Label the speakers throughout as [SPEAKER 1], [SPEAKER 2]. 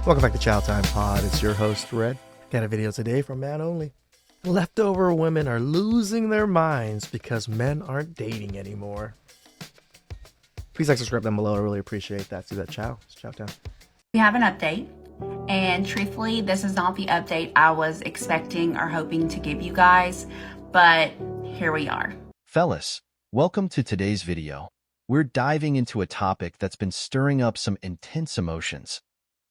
[SPEAKER 1] Welcome back to TheChowTimePod. It's your host, Red. Got a video today from Man Only. Leftover women are losing their minds because men aren't dating anymore. Please like, subscribe down below. I really appreciate that. See that chow. It's chow time.
[SPEAKER 2] We have an update, and truthfully, this is not the update I was expecting or hoping to give you guys, but here we are.
[SPEAKER 3] Fellas, welcome to today's video. We're diving into a topic that's been stirring up some intense emotions.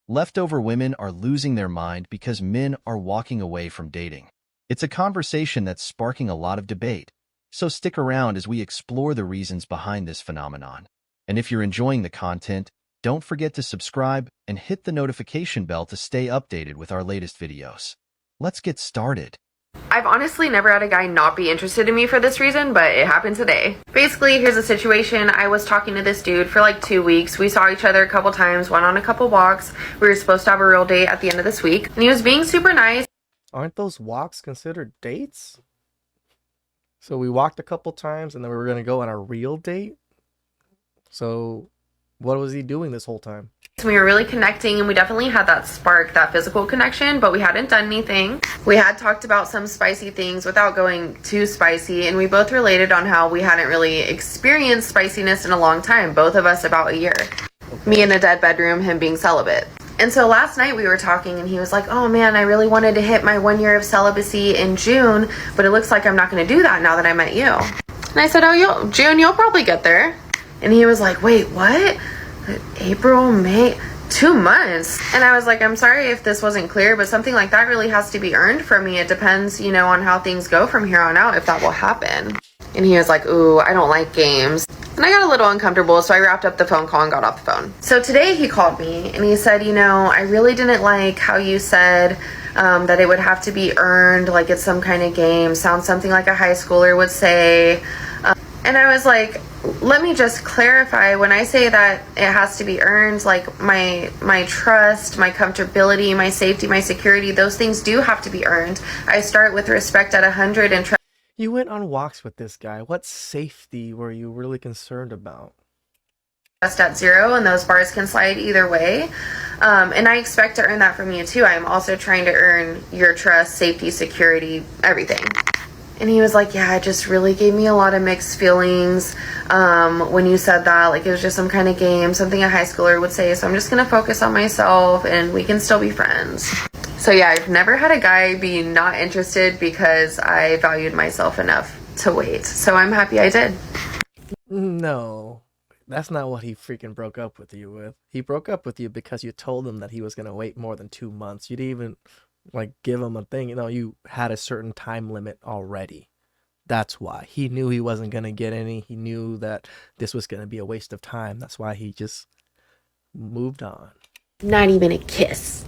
[SPEAKER 3] Leftover women are losing their mind because men are walking away from dating. It's a conversation that's sparking a lot of debate, so stick around as we explore the reasons behind this phenomenon. And if you're enjoying the content, don't forget to subscribe and hit the notification bell to stay updated with our latest videos. Let's get started.
[SPEAKER 4] I've honestly never had a guy not be interested in me for this reason, but it happened today. Basically, here's the situation. I was talking to this dude for like 2 weeks. We saw each other a couple times, went on a couple walks. We were supposed to have a real date at the end of this week, and he was being super nice.
[SPEAKER 1] Aren't those walks considered dates? So we walked a couple times and then we were going to go on a real date? So what was he doing this whole time?
[SPEAKER 4] We were really connecting, and we definitely had that spark, that physical connection, but we hadn't done anything. We had talked about some spicy things without going too spicy, and we both related on how we hadn't really experienced spiciness in a long time, both of us about a year. Me in a dead bedroom, him being celibate. And so last night we were talking, and he was like, oh man, I really wanted to hit my 1 year of celibacy in June, but it looks like I'm not going to do that now that I met you. And I said, oh, June, you'll probably get there. And he was like, wait, what? April, May, 2 months. And I was like, I'm sorry if this wasn't clear, but something like that really has to be earned for me. It depends, on how things go from here on out, if that will happen. And he was like, ooh, I don't like games. And I got a little uncomfortable, so I wrapped up the phone call and got off the phone. So today he called me and he said, I really didn't like how you said that it would have to be earned, like it's some kind of game. Sounds something like a high schooler would say. And I was like, let me just clarify. When I say that it has to be earned, like my trust, my comfortability, my safety, my security, those things do have to be earned. I start with respect at 100 and trust.
[SPEAKER 1] You went on walks with this guy. What safety were you really concerned about?
[SPEAKER 4] At 0, and those bars can slide either way. And I expect to earn that from you too. I'm also trying to earn your trust, safety, security, everything. And he was like, yeah, it just really gave me a lot of mixed feelings when you said that. Like, it was just some kind of game, something a high schooler would say. So I'm just going to focus on myself and we can still be friends. So yeah, I've never had a guy be not interested because I valued myself enough to wait. So I'm happy I did.
[SPEAKER 1] No, that's not what he freaking broke up with you with. He broke up with you because you told him that he was going to wait more than 2 months. You didn't even give him a thing. You had a certain time limit already. That's why. He knew he wasn't going to get any. He knew that this was going to be a waste of time. That's why he just moved on.
[SPEAKER 4] Not even a kiss.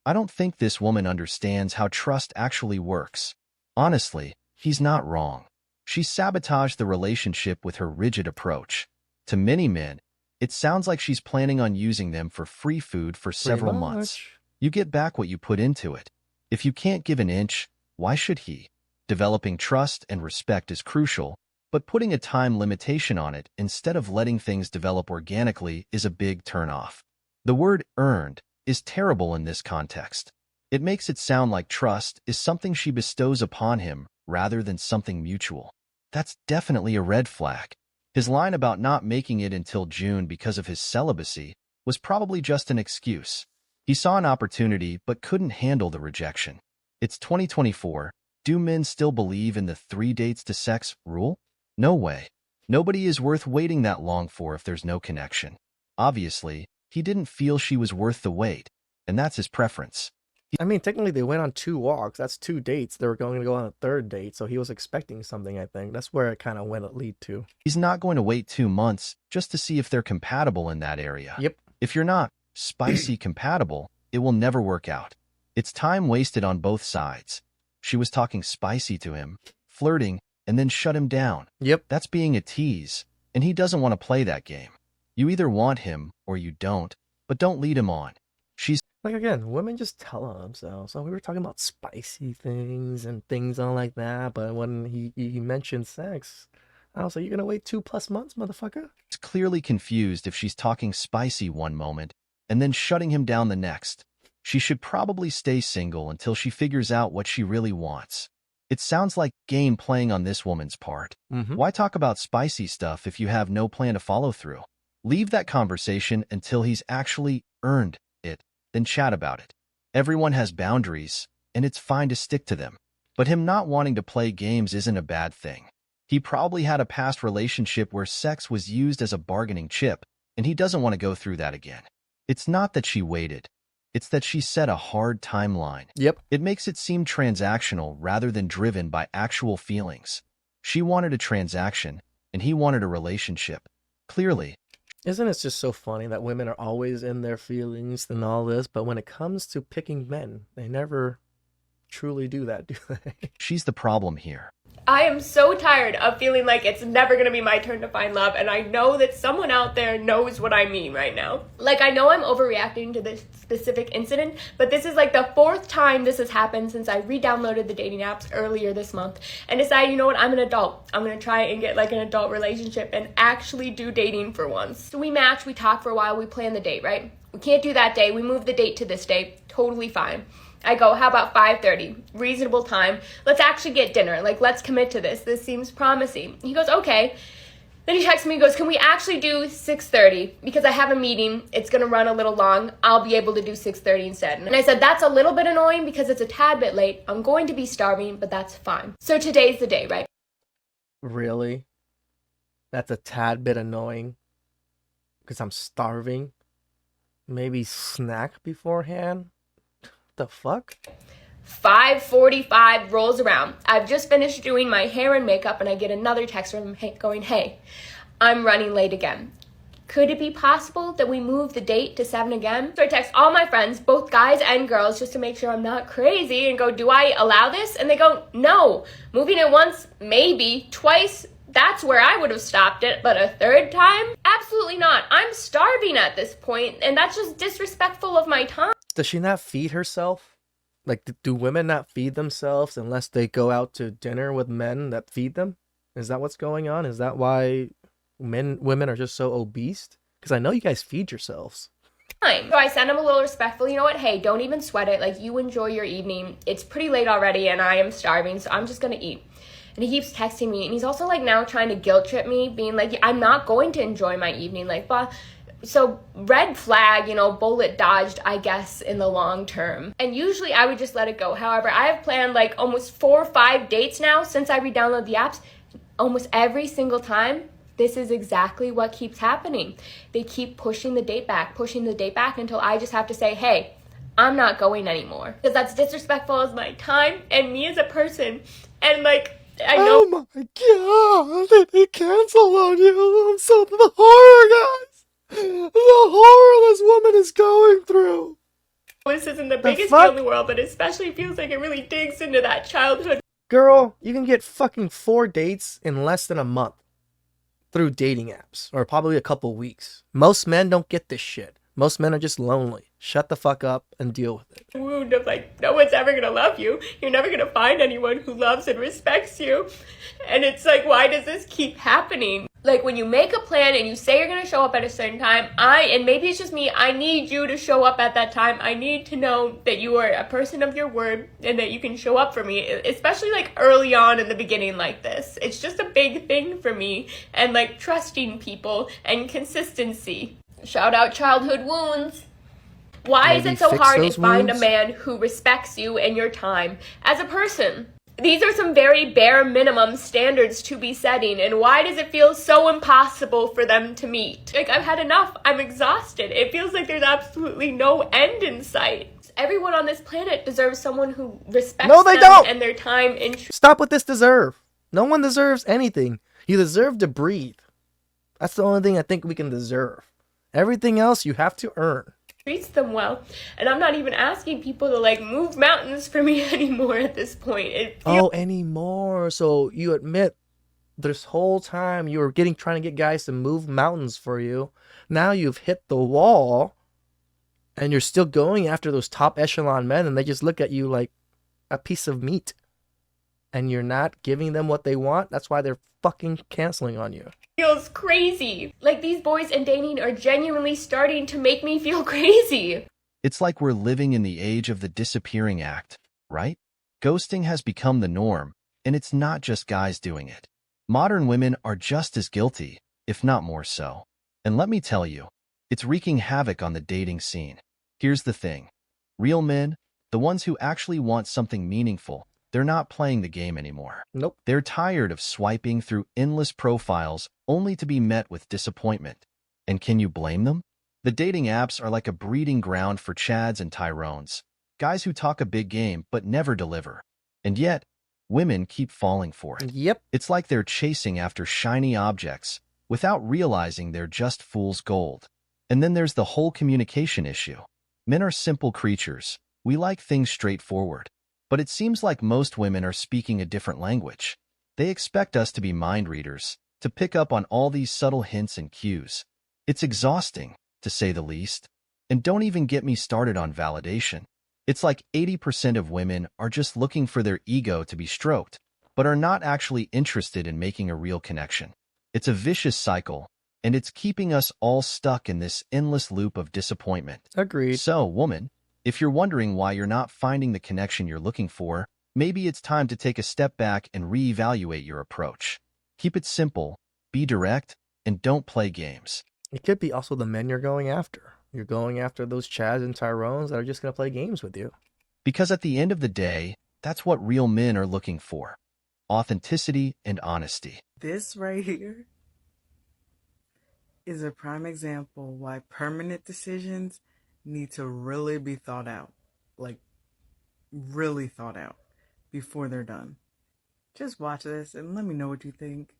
[SPEAKER 3] I don't think this woman understands how trust actually works. Honestly, he's not wrong. She sabotaged the relationship with her rigid approach. To many men, it sounds like she's planning on using them for free food for several months. You get back what you put into it. If you can't give an inch, why should he? Developing trust and respect is crucial, but putting a time limitation on it instead of letting things develop organically is a big turnoff. The word earned is terrible in this context. It makes it sound like trust is something she bestows upon him rather than something mutual. That's definitely a red flag. His line about not making it until June because of his celibacy was probably just an excuse. He saw an opportunity but couldn't handle the rejection. It's 2024. Do men still believe in the 3 dates to sex rule? No way. Nobody is worth waiting that long for if there's no connection. Obviously, he didn't feel she was worth the wait, and that's his preference.
[SPEAKER 1] Technically they went on 2 walks. That's 2 dates. They were going to go on a 3rd date, so he was expecting something, I think. That's where it kind of went lead to.
[SPEAKER 3] He's not going to wait 2 months just to see if they're compatible in that area.
[SPEAKER 1] Yep.
[SPEAKER 3] If you're not spicy compatible, it will never work out. It's time wasted on both sides. She was talking spicy to him, flirting, and then shut him down.
[SPEAKER 1] Yep.
[SPEAKER 3] That's being a tease, and he doesn't want to play that game. You either want him or you don't, but don't lead him on. She's
[SPEAKER 1] again, women just tell on themselves. So we were talking about spicy things and things on like that, but when he mentioned sex, I was like, you're gonna wait 2+ months, motherfucker?
[SPEAKER 3] clearly confused if she's talking spicy one moment and then shutting him down the next. She should probably stay single until she figures out what she really wants. It sounds like game playing on this woman's part. Why talk about spicy stuff if you have no plan to follow through? Leave that conversation until he's actually earned it, then chat about it. Everyone has boundaries, and it's fine to stick to them. But him not wanting to play games isn't a bad thing. He probably had a past relationship where sex was used as a bargaining chip, and he doesn't want to go through that again. It's not that she waited. It's that she set a hard timeline.
[SPEAKER 1] Yep.
[SPEAKER 3] It makes it seem transactional rather than driven by actual feelings. She wanted a transaction, and he wanted a relationship. Clearly.
[SPEAKER 1] Isn't it just so funny that women are always in their feelings and all this, but when it comes to picking men, they never truly do that, do they?
[SPEAKER 3] She's the problem here.
[SPEAKER 5] I am so tired of feeling like it's never gonna be my turn to find love, and I know that someone out there knows what I mean right now. Like, I know I'm overreacting to this specific incident, but this is like the 4th time this has happened since I re-downloaded the dating apps earlier this month and decided, you know what, I'm an adult. I'm gonna try and get like an adult relationship and actually do dating for once. So we match, we talk for a while, we plan the date, right? We can't do that day, we move the date to this day, totally fine. I go, how about 5:30? Reasonable time. Let's actually get dinner. Like, let's commit to this. This seems promising. He goes, okay. Then he texts me and goes, can we actually do 6:30? Because I have a meeting. It's going to run a little long. I'll be able to do 6:30 instead. And I said, that's a little bit annoying because it's a tad bit late. I'm going to be starving, but that's fine. So today's the day, right?
[SPEAKER 1] Really? That's a tad bit annoying because I'm starving. Maybe snack beforehand? The fuck?
[SPEAKER 5] 5:45 rolls around. I've just finished doing my hair and makeup and I get another text from him going, hey, I'm running late again. Could it be possible that we move the date to 7 again? So I text all my friends, both guys and girls, just to make sure I'm not crazy and go, do I allow this? And they go, no. Moving it once, maybe. Twice, that's where I would have stopped it. But a 3rd time? Absolutely not. I'm starving at this point and that's just disrespectful of my time.
[SPEAKER 1] Does she not feed herself? Like, do women not feed themselves unless they go out to dinner with men that feed them? Is that what's going on? Is that why women are just so obese? Because I know you guys feed yourselves.
[SPEAKER 5] So I send him a little respectful, you know what, hey, don't even sweat it. Like, you enjoy your evening. It's pretty late already and I am starving, so I'm just going to eat. And he keeps texting me and he's also like now trying to guilt trip me, being like, I'm not going to enjoy my evening. Like, blah. So red flag, you know, bullet dodged, I guess, in the long term. And usually I would just let it go. However, I have planned like almost 4 or 5 dates now since I re-downloaded the apps. Almost every single time, this is exactly what keeps happening. They keep pushing the date back until I just have to say, hey, I'm not going anymore. Because that's disrespectful as my time and me as a person. And like, I know.
[SPEAKER 1] Oh my god, they canceled on you. I'm so the horror, guys. The horror this woman is going through.
[SPEAKER 5] This isn't the biggest deal in the world, but especially feels like it really digs into that childhood.
[SPEAKER 1] Girl, you can get fucking 4 dates in less than a month through dating apps, or probably a couple weeks. Most men don't get this shit. Most men are just lonely. Shut the fuck up and deal with it.
[SPEAKER 5] Wound of like, no one's ever gonna love you. You're never gonna find anyone who loves and respects you. And it's like, why does this keep happening? Like, when you make a plan and you say you're gonna show up at a certain time, and maybe it's just me, I need you to show up at that time. I need to know that you are a person of your word and that you can show up for me, especially like early on in the beginning like this. It's just a big thing for me, and like trusting people and consistency. Shout out childhood wounds. Why is it so hard to find a man who respects you and your time as a person? These are some very bare minimum standards to be setting, and why does it feel so impossible for them to meet? Like, I've had enough. I'm exhausted. It feels like there's absolutely no end in sight. Everyone on this planet deserves someone who respects them and their time.
[SPEAKER 1] Stop with this deserve. No one deserves anything. You deserve to breathe. That's the only thing I think we can deserve. Everything else you have to earn.
[SPEAKER 5] Treats them well, and I'm not even asking people to like move mountains for me anymore at this point.
[SPEAKER 1] Anymore. So you admit this whole time you were trying to get guys to move mountains for you. Now you've hit the wall and you're still going after those top echelon men, and they just look at you like a piece of meat. and you're not giving them what they want, that's why they're fucking canceling on you.
[SPEAKER 5] Feels crazy. Like these boys and dating are genuinely starting to make me feel crazy.
[SPEAKER 3] It's like we're living in the age of the disappearing act, right? Ghosting has become the norm, and it's not just guys doing it. Modern women are just as guilty, if not more so. And let me tell you, it's wreaking havoc on the dating scene. Here's the thing. Real men, the ones who actually want something meaningful, they're not playing the game anymore.
[SPEAKER 1] Nope.
[SPEAKER 3] They're tired of swiping through endless profiles only to be met with disappointment. And can you blame them? The dating apps are like a breeding ground for Chads and Tyrones, guys who talk a big game but never deliver. And yet, women keep falling for it.
[SPEAKER 1] Yep.
[SPEAKER 3] It's like they're chasing after shiny objects without realizing they're just fool's gold. And then there's the whole communication issue. Men are simple creatures. We like things straightforward. But it seems like most women are speaking a different language. They expect us to be mind readers, to pick up on all these subtle hints and cues. It's exhausting, to say the least. And don't even get me started on validation. It's like 80% of women are just looking for their ego to be stroked, but are not actually interested in making a real connection. It's a vicious cycle, and it's keeping us all stuck in this endless loop of disappointment.
[SPEAKER 1] Agreed.
[SPEAKER 3] So, woman, if you're wondering why you're not finding the connection you're looking for, maybe it's time to take a step back and reevaluate your approach. Keep it simple, be direct, and don't play games.
[SPEAKER 1] It could be also the men you're going after. You're going after those Chads and Tyrones that are just going to play games with you.
[SPEAKER 3] Because at the end of the day, that's what real men are looking for. Authenticity and honesty.
[SPEAKER 6] This right here is a prime example why permanent decisions need to really be thought out. Like, really thought out before they're done. Just watch this and let me know what you think.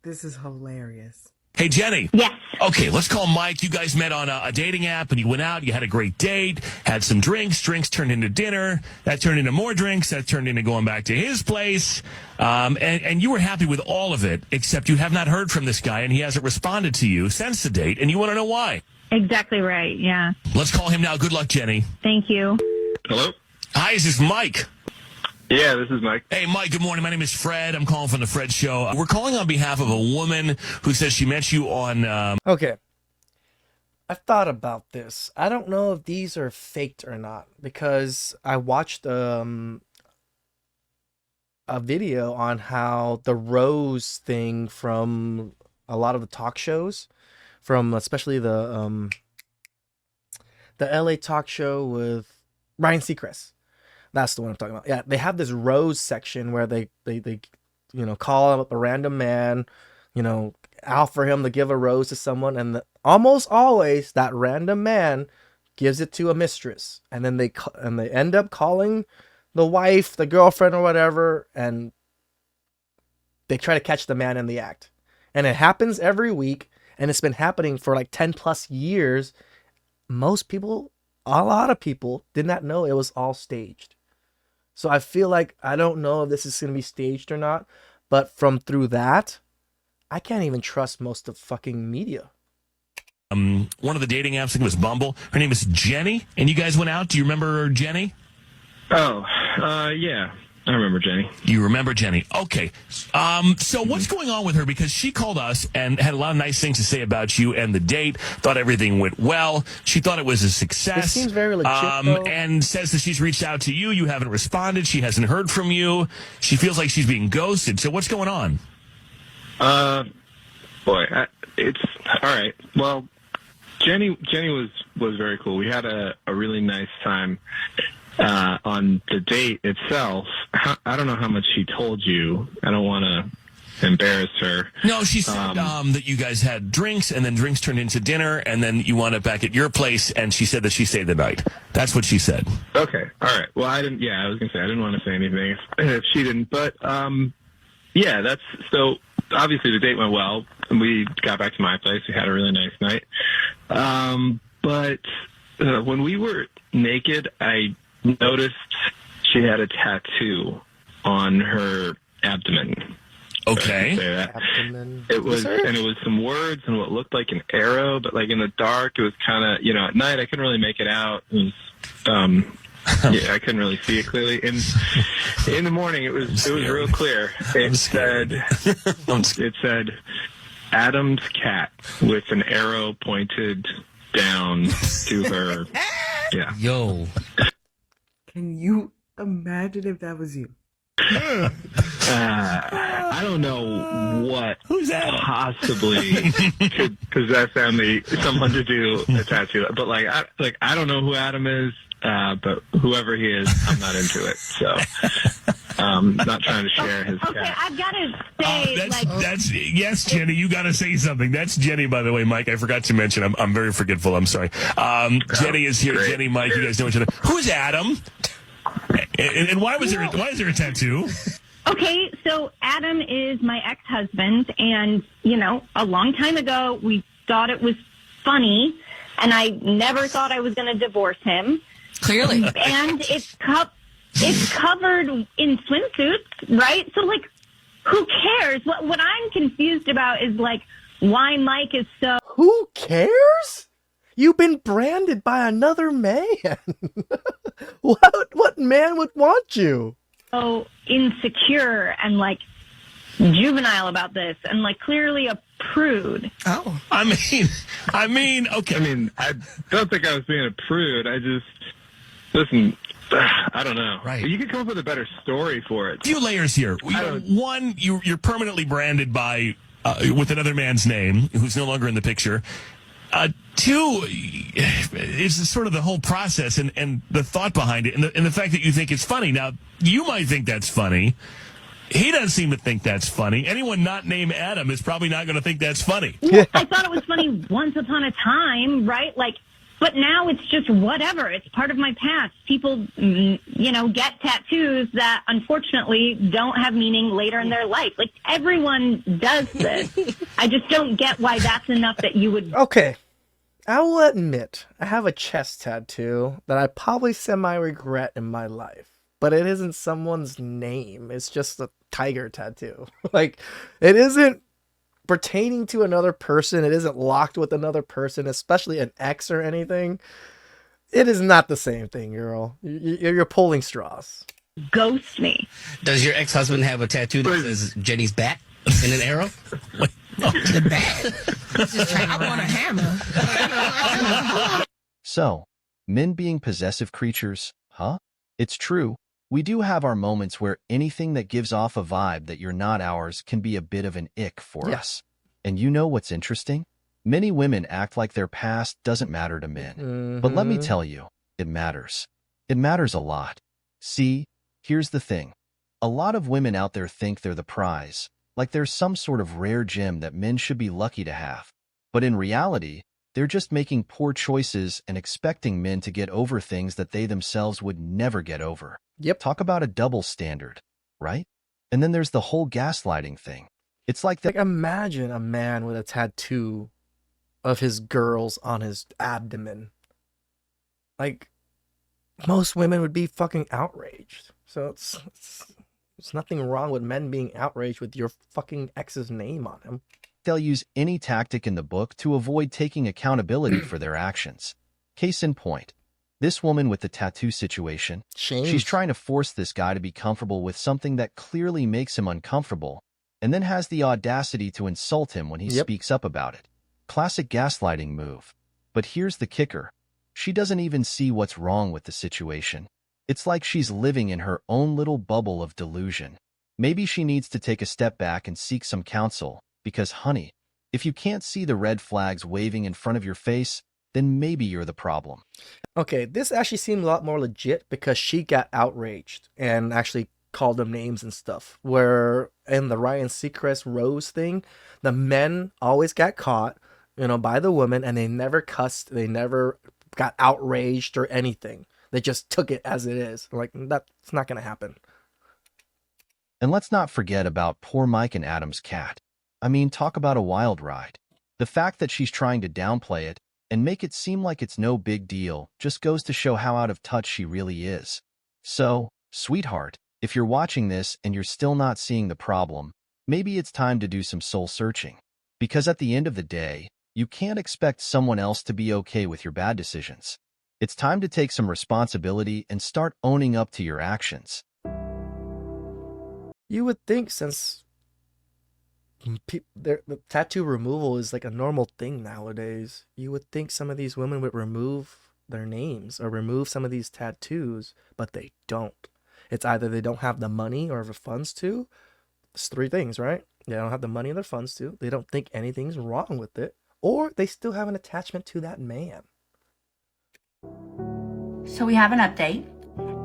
[SPEAKER 6] This is hilarious.
[SPEAKER 7] Hey, Jenny.
[SPEAKER 2] Yes.
[SPEAKER 7] Okay, let's call Mike. You guys met on a dating app, and you went out. You had a great date, had some drinks. Drinks turned into dinner. That turned into more drinks. That turned into going back to his place. And you were happy with all of it, except you have not heard from this guy, and he hasn't responded to you since the date, and you want to know why.
[SPEAKER 8] Exactly right, yeah.
[SPEAKER 7] Let's call him now. Good luck, Jenny.
[SPEAKER 8] Thank you.
[SPEAKER 9] Hello?
[SPEAKER 7] Hi, is this Mike?
[SPEAKER 9] Yeah, this is Mike.
[SPEAKER 7] Hey, Mike, good morning. My name is Fred. I'm calling from The Fred Show. We're calling on behalf of a woman who says she met you on...
[SPEAKER 1] Okay. I've thought about this. I don't know if these are faked or not, because I watched a video on how the rose thing from a lot of the talk shows, from especially the LA talk show with Ryan Seacrest. That's the one I'm talking about. Yeah, they have this rose section where they call up a random man, offer him to give a rose to someone, and almost always that random man gives it to a mistress, and then they end up calling the wife, the girlfriend, or whatever, and they try to catch the man in the act. And it happens every week, and it's been happening for like 10 plus years. Most people, a lot of people, did not know it was all staged. So I feel like, I don't know if this is going to be staged or not, but through that, I can't even trust most of fucking media.
[SPEAKER 7] one of the dating apps, I think it was Bumble. Her name is Jenny, and you guys went out. Do you remember Jenny?
[SPEAKER 9] Oh, yeah. I remember Jenny.
[SPEAKER 7] You remember Jenny. Okay. So what's going on with her? Because she called us and had a lot of nice things to say about you and the date, thought everything went well. She thought it was a success.
[SPEAKER 1] It seems very legit, though.
[SPEAKER 7] And says that she's reached out to you. You haven't responded. She hasn't heard from you. She feels like she's being ghosted. So what's going on?
[SPEAKER 9] It's all right. Well, Jenny was very cool. We had a really nice time. On the date itself, I don't know how much she told you. I don't want to embarrass her.
[SPEAKER 7] No, she said that you guys had drinks, and then drinks turned into dinner, and then you wound up back at your place, and she said that she stayed the night. That's what she said.
[SPEAKER 9] Okay, all right. Well, I didn't. Yeah, I was gonna say I didn't want to say anything if she didn't. But yeah, that's so. Obviously, the date went well, and we got back to my place. We had a really nice night. But when we were naked, I noticed she had a tattoo on her abdomen.
[SPEAKER 7] Okay.
[SPEAKER 9] Say that.
[SPEAKER 1] Abdomen.
[SPEAKER 9] It was, and it was some words and what looked like an arrow, but like in the dark, it was kind of, at night I couldn't really make it out. It was, Yeah, I couldn't really see it clearly. In the morning, it was real clear. It said Adam's cat with an arrow pointed down to her. Yeah.
[SPEAKER 10] Yo.
[SPEAKER 6] Can you imagine if that was you?
[SPEAKER 9] I don't know what
[SPEAKER 7] Who's that?
[SPEAKER 9] possibly could possess someone to do a tattoo, but I don't know who Adam is, but whoever he is, I'm not into it. So, not trying to share his
[SPEAKER 8] Okay,
[SPEAKER 9] cat.
[SPEAKER 8] I've got to say,
[SPEAKER 7] That's yes, Jenny. You got to say something. That's Jenny, by the way, Mike. I forgot to mention. I'm very forgetful. I'm sorry. Jenny is here.
[SPEAKER 9] Great.
[SPEAKER 7] Jenny, Mike. You guys know each other. Who's Adam? And why is there a tattoo?
[SPEAKER 8] okay, so Adam is my ex-husband, and, a long time ago, we thought it was funny, and I never thought I was going to divorce him.
[SPEAKER 10] Clearly.
[SPEAKER 8] And it's covered in swimsuits, right? So, who cares? What I'm confused about is, why Mike is so...
[SPEAKER 1] Who cares? You've been branded by another man. What man would want you?
[SPEAKER 8] so insecure and juvenile about this and clearly a prude.
[SPEAKER 10] Oh.
[SPEAKER 7] I mean, okay.
[SPEAKER 9] I mean, I don't think I was being a prude. I just listen. I don't know.
[SPEAKER 10] Right.
[SPEAKER 9] You could come up with a better story for it.
[SPEAKER 7] A few layers here. One, you're permanently branded by with another man's name, who's no longer in the picture. Two, is sort of the whole process and the thought behind it, and the fact that you think it's funny. Now, you might think that's funny. He doesn't seem to think that's funny. Anyone not named Adam is probably not going to think that's funny.
[SPEAKER 8] Well, I thought it was funny once upon a time, right? But now it's just whatever. It's part of my past. People, get tattoos that unfortunately don't have meaning later in their life. Everyone does this. I just don't get why that's enough that you would...
[SPEAKER 1] Okay, I will admit I have a chest tattoo that I probably semi-regret in my life, but it isn't someone's name. It's just a tiger tattoo. It isn't pertaining to another person. It isn't locked with another person, especially an ex or anything. It is not the same thing, girl. You're pulling straws.
[SPEAKER 8] Ghost me.
[SPEAKER 10] Does your ex-husband have a tattoo that says Jenny's bat and an arrow? The bat. I want a hammer.
[SPEAKER 3] So, men being possessive creatures, huh? It's true. We do have our moments where anything that gives off a vibe that you're not ours can be a bit of an ick for us. And you know what's interesting? Many women act like their past doesn't matter to men. But let me tell you, it matters. It matters a lot. See, here's the thing. A lot of women out there think they're the prize, like there's some sort of rare gem that men should be lucky to have. But in reality, they're just making poor choices and expecting men to get over things that they themselves would never get over.
[SPEAKER 1] Yep.
[SPEAKER 3] Talk about a double standard, right? And then there's the whole gaslighting thing. It's like that.
[SPEAKER 1] Imagine a man with a tattoo of his girls on his abdomen. Most women would be fucking outraged. So it's nothing wrong with men being outraged with your fucking ex's name on him.
[SPEAKER 3] They'll use any tactic in the book to avoid taking accountability for their actions. Case in point, this woman with the tattoo situation, she's trying to force this guy to be comfortable with something that clearly makes him uncomfortable, and then has the audacity to insult him when he speaks up about it. Classic gaslighting move. But here's the kicker. She doesn't even see what's wrong with the situation. It's like she's living in her own little bubble of delusion. Maybe she needs to take a step back and seek some counsel, because honey, if you can't see the red flags waving in front of your face, then maybe you're the problem.
[SPEAKER 1] Okay, this actually seemed a lot more legit because she got outraged and actually called them names and stuff. Where in the Ryan Seacrest Rose thing, the men always got caught, by the women, and they never cussed, they never got outraged or anything. They just took it as it is. That's not going to happen.
[SPEAKER 3] And let's not forget about poor Mike and Adam's cat. I mean, talk about a wild ride. The fact that she's trying to downplay it and make it seem like it's no big deal just goes to show how out of touch she really is. So, sweetheart, if you're watching this and you're still not seeing the problem, maybe it's time to do some soul searching. Because at the end of the day, you can't expect someone else to be okay with your bad decisions. It's time to take some responsibility and start owning up to your actions.
[SPEAKER 1] You would think since the tattoo removal is like a normal thing nowadays, you would think some of these women would remove their names or remove some of these tattoos, but they don't. It's either they don't have the money or the funds to. It's three things, right? They don't have the money or the funds to. They don't think anything's wrong with it, or they still have an attachment to that man.
[SPEAKER 2] So we have an update,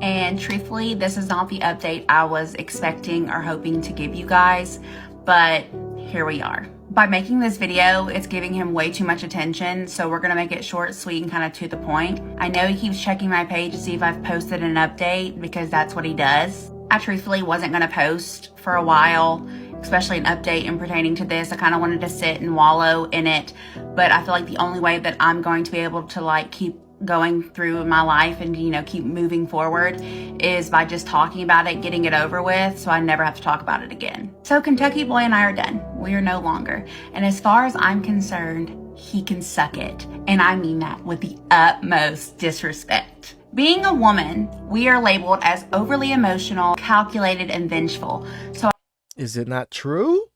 [SPEAKER 2] and truthfully, this is not the update I was expecting or hoping to give you guys, but here we are. By making this video, it's giving him way too much attention, so we're gonna make it short, sweet, and kind of to the point. I know he keeps checking my page to see if I've posted an update because that's what he does. I truthfully wasn't gonna post for a while, especially an update in pertaining to this. I kind of wanted to sit and wallow in it, but I feel like the only way that I'm going to be able to like keep going through my life and, you know, keep moving forward is by just talking about it, getting it over with, so I never have to talk about it again. So Kentucky Boy and I are done. We are no longer. And as far as I'm concerned, he can suck it. And I mean that with the utmost disrespect. Being a woman, we are labeled as overly emotional, calculated, and vengeful. So
[SPEAKER 1] Is it not true?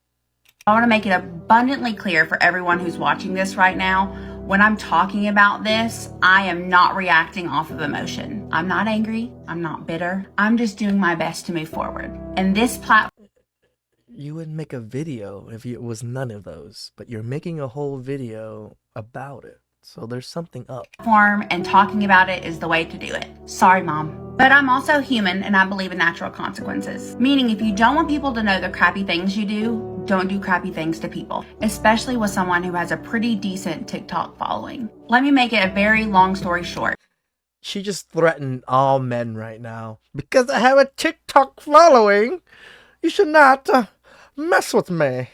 [SPEAKER 2] I want to make it abundantly clear for everyone who's watching this right now. When I'm talking about this, I am not reacting off of emotion. I'm not angry. I'm not bitter. I'm just doing my best to move forward. And this platform,
[SPEAKER 1] You wouldn't make a video if it was none of those, but you're making a whole video about it. So there's something up.
[SPEAKER 2] and talking about it is the way to do it. Sorry, Mom. But I'm also human and I believe in natural consequences. Meaning if you don't want people to know the crappy things you do, don't do crappy things to people, especially with someone who has a pretty decent TikTok following. Let me make it a very long story short.
[SPEAKER 1] She just threatened all men right now. Because I have a TikTok following, you should not mess with me.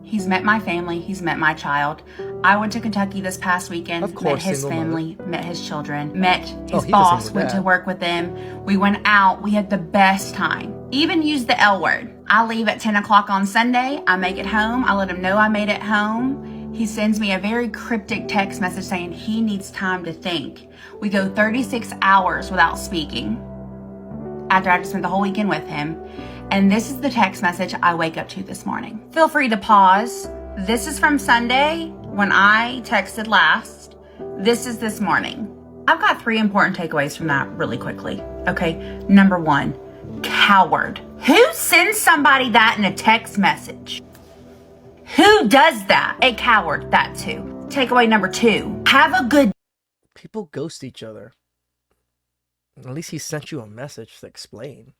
[SPEAKER 2] He's met my family. He's met my child. I went to Kentucky this past weekend,
[SPEAKER 1] Of course,
[SPEAKER 2] met his
[SPEAKER 1] single
[SPEAKER 2] family, met his children, met his
[SPEAKER 1] he's a
[SPEAKER 2] boss,
[SPEAKER 1] single
[SPEAKER 2] went to
[SPEAKER 1] dad.
[SPEAKER 2] work with them. We went out. We had the best time. Even used the L word. I leave at 10 o'clock on Sunday. I make it home. I let him know I made it home. He sends me a very cryptic text message saying he needs time to think. We go 36 hours without speaking after I just spent the whole weekend with him. And this is the text message I wake up to this morning. Feel free to pause. This is from Sunday when I texted last. This is this morning. I've got 3 important takeaways from that really quickly. Okay, number 1, coward. Who sends somebody that in a text message? Who does that? A coward, that too. Takeaway number 2, have a good.
[SPEAKER 1] People ghost each other. At least he sent you a message to explain.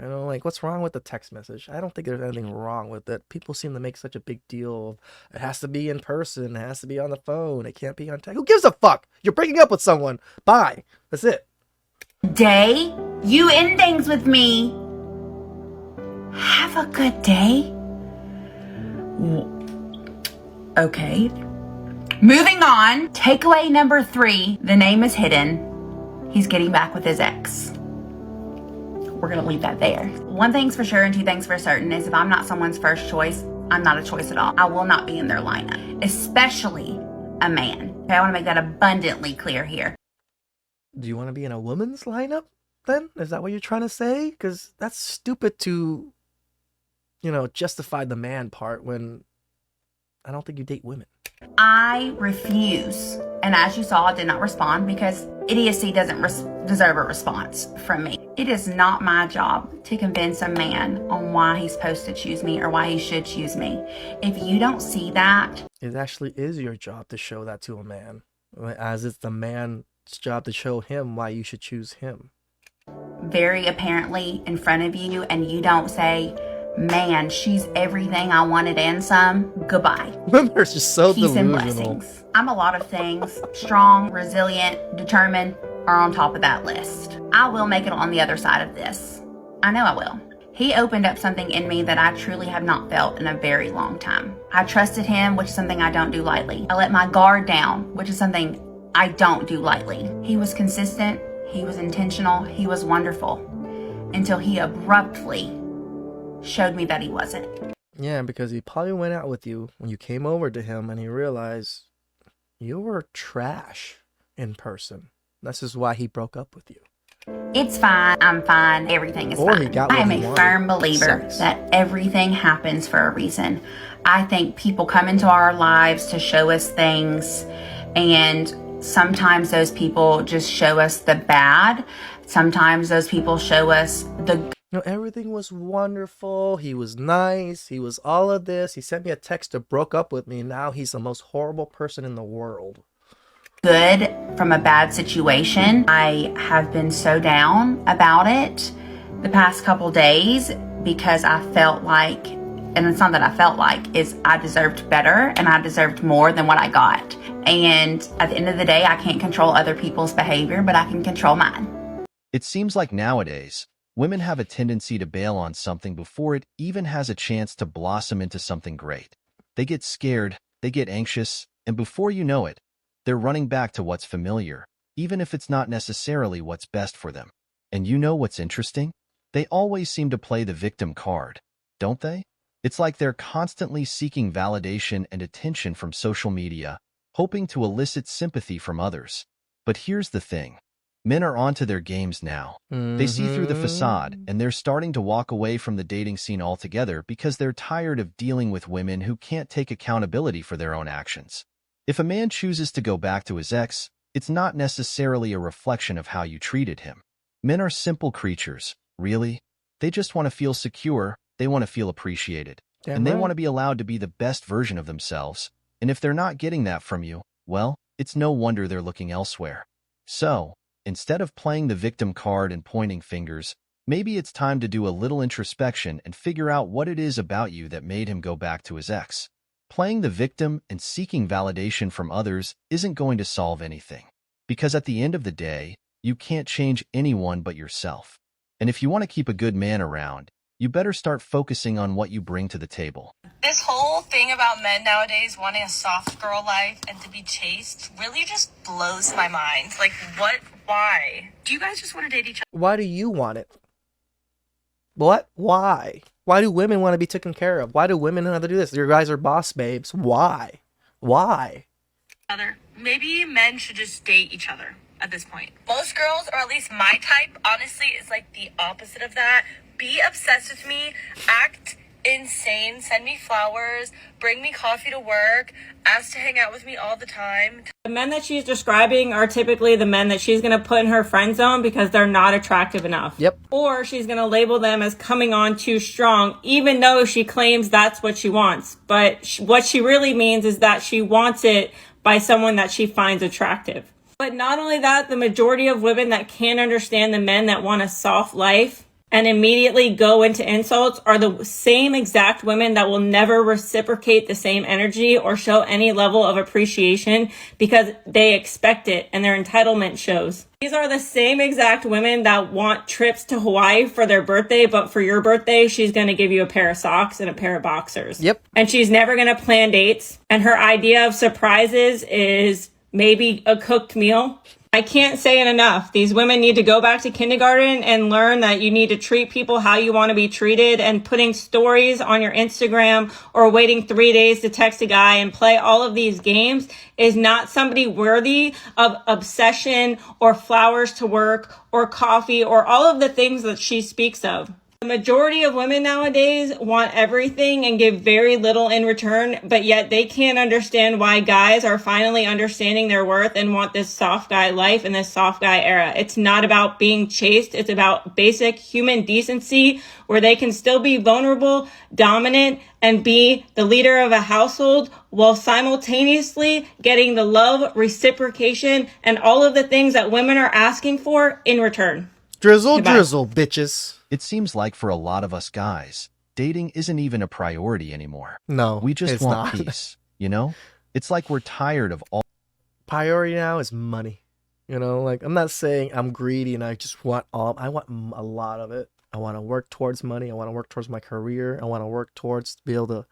[SPEAKER 1] You know, like, what's wrong with the text message? I don't think there's anything wrong with it. People seem to make such a big deal of it has to be in person, it has to be on the phone, it can't be on text. Who gives a fuck? You're breaking up with someone. Bye. That's it.
[SPEAKER 2] Day. You end things with me. Have a good day. Okay. Moving on. Takeaway number 3. The name is hidden. He's getting back with his ex. We're going to leave that there. 1 thing's for sure and 2 things for certain is if I'm not someone's first choice, I'm not a choice at all. I will not be in their lineup, especially a man. Okay, I want to make that abundantly clear here.
[SPEAKER 1] Do you want to be in a woman's lineup then? Is that what you're trying to say? Because that's stupid to, you know, justify the man part when I don't think you date women.
[SPEAKER 2] I refuse. And as you saw, I did not respond because idiocy doesn't deserve a response from me. It is not my job to convince a man on why he's supposed to choose me or why he should choose me. If you don't see that,
[SPEAKER 1] It actually is your job to show that to a man, as it's the man's job to show him why you should choose him.
[SPEAKER 2] very apparently in front of you and you don't say, man, she's everything I wanted and some, goodbye.
[SPEAKER 1] Women are just so
[SPEAKER 2] Peace and
[SPEAKER 1] delusional.
[SPEAKER 2] blessings. I'm a lot of things. Strong, resilient, determined are on top of that list. I will make it on the other side of this. I know I will. He opened up something in me that I truly have not felt in a very long time. I trusted him, which is something I don't do lightly. I let my guard down, which is something I don't do lightly. He was consistent. He was intentional. He was wonderful. Until he abruptly showed me that he wasn't.
[SPEAKER 1] Yeah, because he probably went out with you when you came over to him and he realized you were trash in person. This is why he broke up with you.
[SPEAKER 2] It's fine. I'm fine. Everything is
[SPEAKER 1] Or
[SPEAKER 2] fine.
[SPEAKER 1] he got
[SPEAKER 2] I
[SPEAKER 1] what
[SPEAKER 2] am
[SPEAKER 1] he
[SPEAKER 2] a
[SPEAKER 1] wanted.
[SPEAKER 2] firm believer
[SPEAKER 1] Sex.
[SPEAKER 2] that everything happens for a reason. I think people come into our lives to show us things, and sometimes those people just show us the bad. Sometimes those people show us the
[SPEAKER 1] You know, everything was wonderful. He was nice. He was all of this. He sent me a text that broke up with me. Now he's the most horrible person in the world.
[SPEAKER 2] good from a bad situation. I have been so down about it the past couple days because I felt like, and it's not that I felt like, is I deserved better and I deserved more than what I got. And at the end of the day, I can't control other people's behavior, but I can control mine.
[SPEAKER 3] It seems like nowadays, women have a tendency to bail on something before it even has a chance to blossom into something great. They get scared, they get anxious, and before you know it, they're running back to what's familiar, even if it's not necessarily what's best for them. And you know what's interesting? They always seem to play the victim card, don't they? It's like they're constantly seeking validation and attention from social media, hoping to elicit sympathy from others. But here's the thing. Men are onto their games now. They see through the facade, and they're starting to walk away from the dating scene altogether because they're tired of dealing with women who can't take accountability for their own actions. If a man chooses to go back to his ex, it's not necessarily a reflection of how you treated him. Men are simple creatures, really. They just want to feel secure, they want to feel appreciated, and they want to be allowed to be the best version of themselves. And if they're not getting that from you, well, it's no wonder they're looking elsewhere. So, instead of playing the victim card and pointing fingers, maybe it's time to do a little introspection and figure out what it is about you that made him go back to his ex. Playing the victim and seeking validation from others isn't going to solve anything, because at the end of the day, you can't change anyone but yourself. And if you want to keep a good man around, you better start focusing on what you bring to the table.
[SPEAKER 11] This whole thing about men nowadays wanting a soft girl life and to be chased really just blows my mind. Like, what? Why? Do you guys just want to date each
[SPEAKER 1] Why do you want it? What? Why? Why do women want to be taken care of? Why do women know how to do this? Your guys are boss babes. Why? Why?
[SPEAKER 11] other? Maybe men should just date each other at this point. Most girls, or at least my type, honestly, is like the opposite of that. Be obsessed with me, act insane, send me flowers, bring me coffee to work, ask to hang out with me all the time.
[SPEAKER 5] The men that she's describing are typically the men that she's going to put in her friend zone because they're not attractive enough.
[SPEAKER 1] Yep.
[SPEAKER 5] Or she's going to label them as coming on too strong, even though she claims that's what she wants. But what she really means is that she wants it by someone that she finds attractive. But not only that, the majority of women that can't understand the men that want a soft life and immediately go into insults are the same exact women that will never reciprocate the same energy or show any level of appreciation because they expect it and their entitlement shows. These are the same exact women that want trips to Hawaii for their birthday, but for your birthday, she's going to give you a pair of socks and a pair of boxers.
[SPEAKER 1] Yep.
[SPEAKER 5] And she's never going to plan dates. And her idea of surprises is maybe a cooked meal. I can't say it enough. These women need to go back to kindergarten and learn that you need to treat people how you want to be treated, and putting stories on your Instagram or waiting 3 days to text a guy and play all of these games is not somebody worthy of obsession or flowers to work or coffee or all of the things that she speaks of. The majority of women nowadays want everything and give very little in return, but yet they can't understand why guys are finally understanding their worth and want this soft guy life and this soft guy era. It's not about being chased. It's about basic human decency where they can still be vulnerable, dominant, and be the leader of a household while simultaneously getting the love, reciprocation, and all of the things that women are asking for in return.
[SPEAKER 1] Drizzle,
[SPEAKER 5] Goodbye.
[SPEAKER 1] drizzle, bitches.
[SPEAKER 3] It seems like for a lot of us guys, dating isn't even a priority anymore.
[SPEAKER 1] No,
[SPEAKER 3] We just
[SPEAKER 1] it's
[SPEAKER 3] want
[SPEAKER 1] not.
[SPEAKER 3] peace, you know? It's like we're tired of all
[SPEAKER 1] Priority now is money. You know, like, I'm not saying I'm greedy and I just want all. I want a lot of it. I want to work towards money. I want to work towards my career. I want to work towards be able to,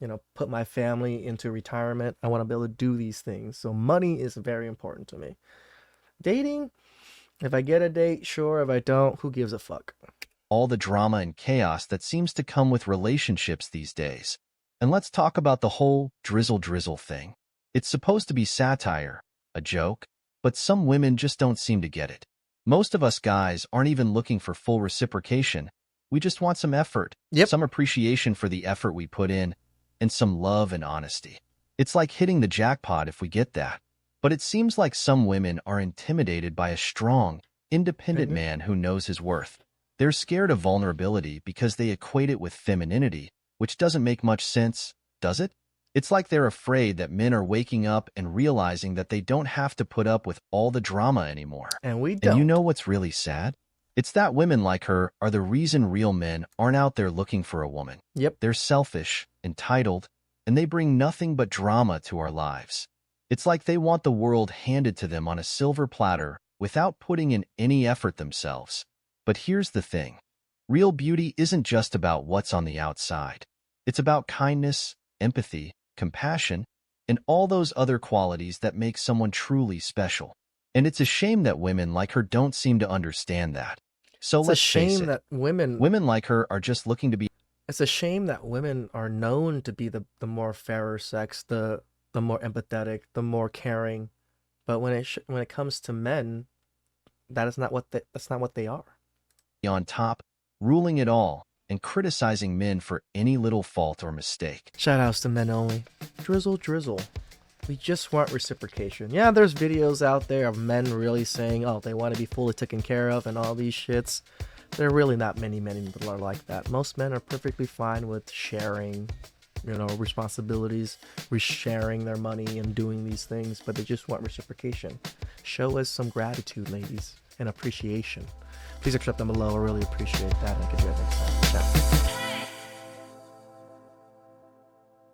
[SPEAKER 1] you know, put my family into retirement. I want to be able to do these things. So money is very important to me. Dating, if I get a date, sure. If I don't, who gives a fuck?
[SPEAKER 3] the drama and chaos that seems to come with relationships these days. And let's talk about the whole drizzle thing. It's supposed to be satire, a joke, But some women just don't seem to get it. Most of us guys aren't even looking for full reciprocation. We just want some effort, some appreciation for the effort we put in, and some love and honesty. It's like hitting the jackpot if we get that. But it seems like some women are intimidated by a strong, independent man who knows his worth. They're scared of vulnerability because they equate it with femininity, which doesn't make much sense, does it? It's like they're afraid that men are waking up and realizing that they don't have to put up with all the drama anymore.
[SPEAKER 1] And we don't.
[SPEAKER 3] And you know what's really sad? It's that women like her are the reason real men aren't out there looking for a woman.
[SPEAKER 1] Yep.
[SPEAKER 3] They're selfish, entitled, and they bring nothing but drama to our lives. It's like they want the world handed to them on a silver platter without putting in any effort themselves. But here's the thing. Real beauty isn't just about what's on the outside. It's about kindness, empathy, compassion, and all those other qualities that make someone truly special. And it's a shame that women like her don't seem to understand that. So let's face it,
[SPEAKER 1] that women
[SPEAKER 3] like her are just looking to be...
[SPEAKER 1] It's a shame that women are known to be the more fairer sex, the more empathetic, the more caring. But when it comes to men, that's not what they are.
[SPEAKER 3] On top, ruling it all, and criticizing men for any little fault or mistake.
[SPEAKER 1] Shoutouts to men only. Drizzle, drizzle. We just want reciprocation. Yeah, there's videos out there of men really saying, oh, they want to be fully taken care of and all these shits. There are really not many men that are like that. Most men are perfectly fine with sharing, responsibilities, sharing their money and doing these things, but they just want reciprocation. Show us some gratitude, ladies, and appreciation. Please accept them below. I really appreciate that. And I could do it next time. Ciao.